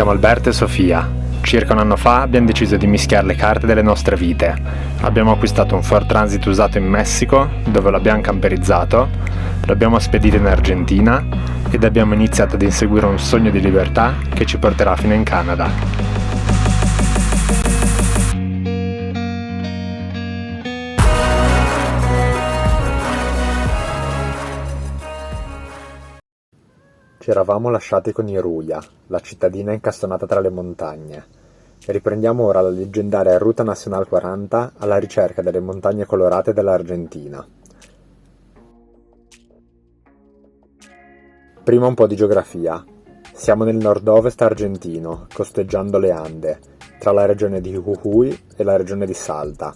Siamo Alberto e Sofia. Circa un anno fa abbiamo deciso di mischiare le carte delle nostre vite. Abbiamo acquistato un Ford Transit usato in Messico, dove l'abbiamo camperizzato, l'abbiamo spedito in Argentina ed abbiamo iniziato ad inseguire un sogno di libertà che ci porterà fino in Canada. Ci eravamo lasciati con Iruya, la cittadina incastonata tra le montagne. Riprendiamo ora la leggendaria Ruta Nacional 40 alla ricerca delle montagne colorate dell'Argentina. Prima un po' di geografia. Siamo nel nord-ovest argentino, costeggiando le Ande, tra la regione di Jujuy e la regione di Salta.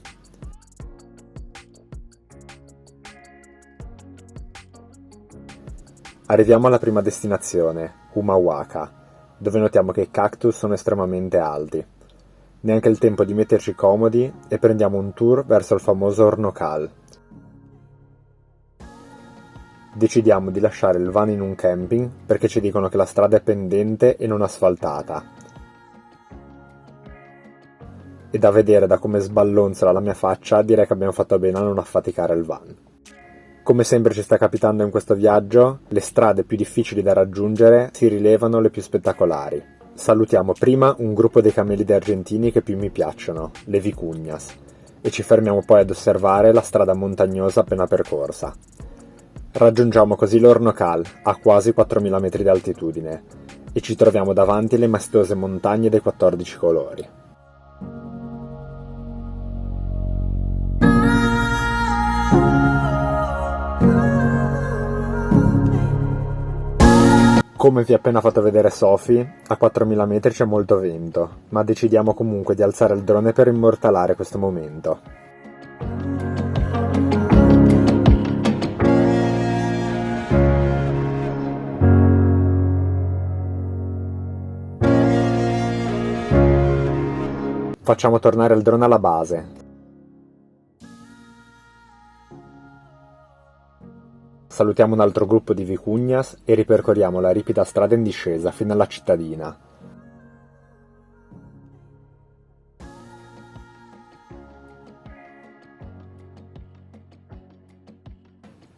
Arriviamo alla prima destinazione, Humahuaca, dove notiamo che i cactus sono estremamente alti. Neanche il tempo di metterci comodi e prendiamo un tour verso il famoso Hornocal. Decidiamo di lasciare il van in un camping perché ci dicono che la strada è pendente e non asfaltata. E da vedere da come sballonzola la mia faccia direi che abbiamo fatto bene a non affaticare il van. Come sempre ci sta capitando in questo viaggio, le strade più difficili da raggiungere si rilevano le più spettacolari. Salutiamo prima un gruppo dei camelidi argentini che più mi piacciono, le vicuñas, e ci fermiamo poi ad osservare la strada montagnosa appena percorsa. Raggiungiamo così l'Hornocal, a quasi 4.000 metri di altitudine, e ci troviamo davanti le maestose montagne dei 14 colori. Come vi ho appena fatto vedere Sophie, a 4.000 metri c'è molto vento, ma decidiamo comunque di alzare il drone per immortalare questo momento. Facciamo tornare il drone alla base. Salutiamo un altro gruppo di vicuñas e ripercorriamo la ripida strada in discesa fino alla cittadina.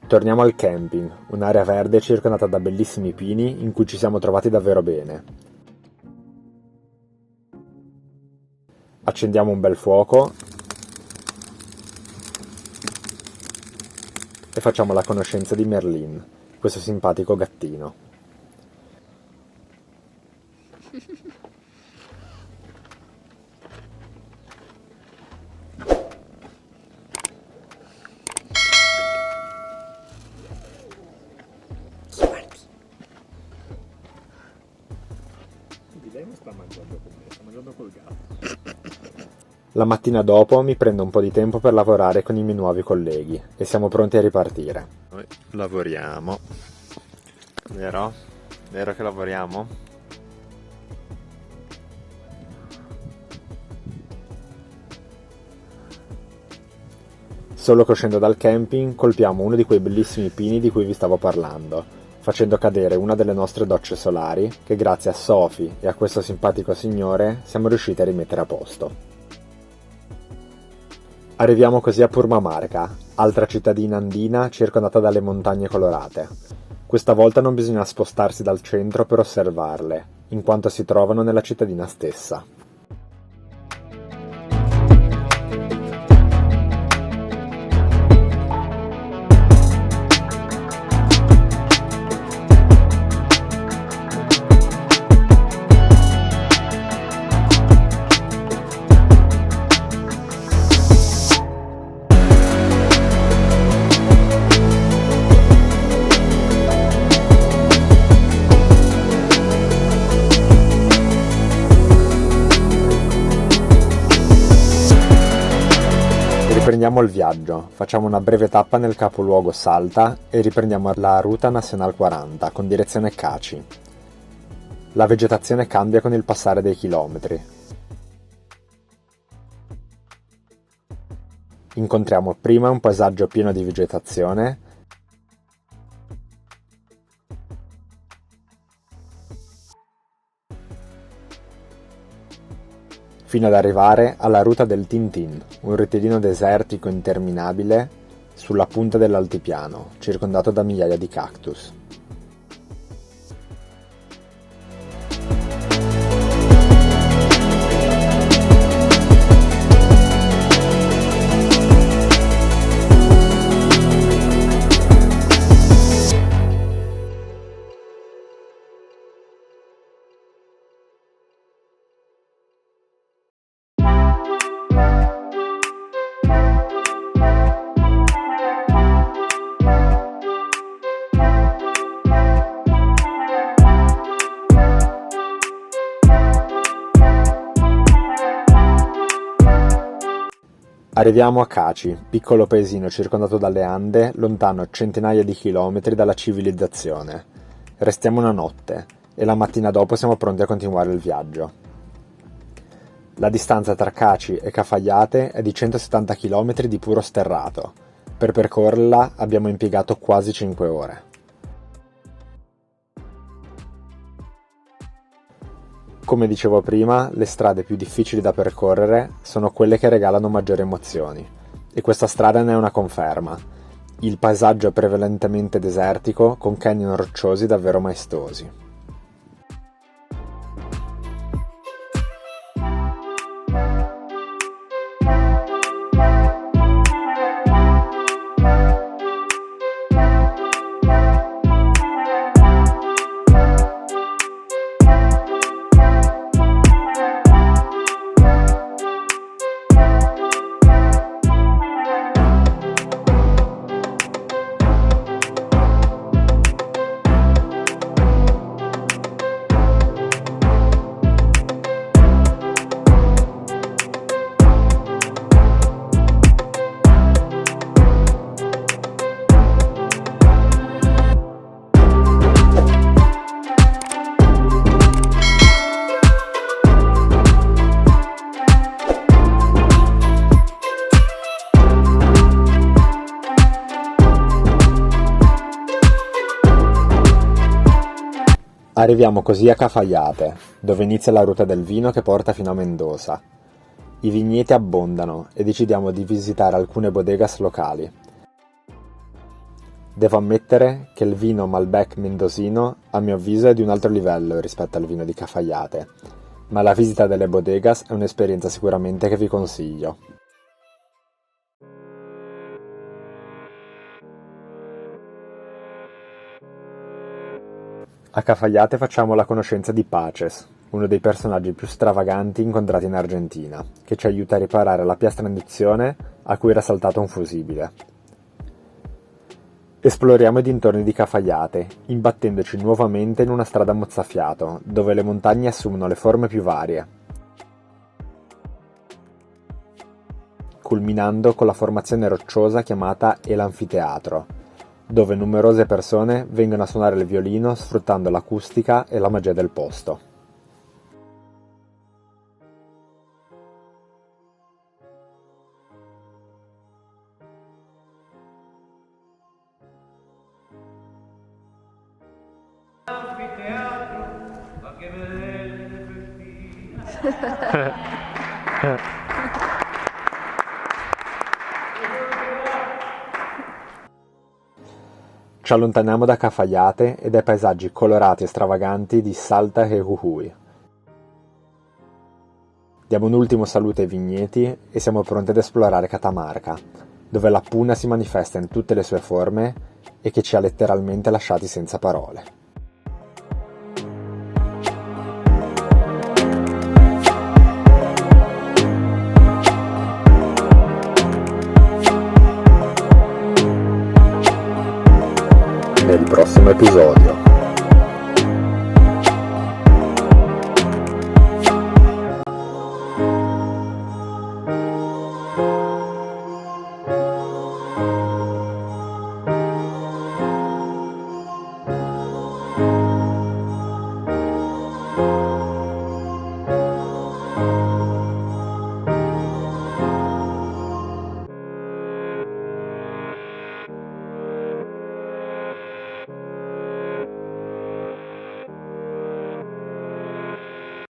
Torniamo al camping, un'area verde circondata da bellissimi pini in cui ci siamo trovati davvero bene. Accendiamo un bel fuoco e facciamo la conoscenza di Merlin, questo simpatico gattino. Lei non sta mangiando con me, sta mangiando col gatto. La mattina dopo mi prendo un po' di tempo per lavorare con i miei nuovi colleghi e siamo pronti a ripartire. Noi lavoriamo, vero? Vero che lavoriamo? Solo che uscendo dal camping colpiamo uno di quei bellissimi pini di cui vi stavo parlando, facendo cadere una delle nostre docce solari che grazie a Sophie e a questo simpatico signore siamo riusciti a rimettere a posto. Arriviamo così a Purmamarca, altra cittadina andina circondata dalle montagne colorate. Questa volta non bisogna spostarsi dal centro per osservarle, in quanto si trovano nella cittadina stessa. Riprendiamo il viaggio, facciamo una breve tappa nel capoluogo Salta e riprendiamo la Ruta Nacional 40 con direzione Cachi. La vegetazione cambia con il passare dei chilometri. Incontriamo prima un paesaggio pieno di vegetazione, fino ad arrivare alla Ruta del Tintin, un rettilineo desertico interminabile sulla punta dell'altipiano, circondato da migliaia di cactus. Arriviamo a Cachi, piccolo paesino circondato dalle Ande, lontano centinaia di chilometri dalla civilizzazione. Restiamo una notte e la mattina dopo siamo pronti a continuare il viaggio. La distanza tra Cachi e Cafayate è di 170 km di puro sterrato. Per percorrerla abbiamo impiegato quasi 5 ore. Come dicevo prima, le strade più difficili da percorrere sono quelle che regalano maggiori emozioni, e questa strada ne è una conferma. Il paesaggio è prevalentemente desertico, con canyon rocciosi davvero maestosi. Arriviamo così a Cafayate, dove inizia la ruta del vino che porta fino a Mendoza. I vigneti abbondano e decidiamo di visitare alcune bodegas locali. Devo ammettere che il vino Malbec mendocino, a mio avviso, è di un altro livello rispetto al vino di Cafayate, ma la visita delle bodegas è un'esperienza sicuramente che vi consiglio. A Cafayate facciamo la conoscenza di Paces, uno dei personaggi più stravaganti incontrati in Argentina, che ci aiuta a riparare la piastra munizione a cui era saltato un fusibile. Esploriamo i dintorni di Cafayate, imbattendoci nuovamente in una strada mozzafiato, dove le montagne assumono le forme più varie, culminando con la formazione rocciosa chiamata El Anfiteatro, dove numerose persone vengono a suonare il violino sfruttando l'acustica e la magia del posto. Ci allontaniamo da Cafayate e dai paesaggi colorati e stravaganti di Salta e Jujuy. Diamo un ultimo saluto ai vigneti e siamo pronti ad esplorare Catamarca, dove la Puna si manifesta in tutte le sue forme e che ci ha letteralmente lasciati senza parole. Nel prossimo episodio.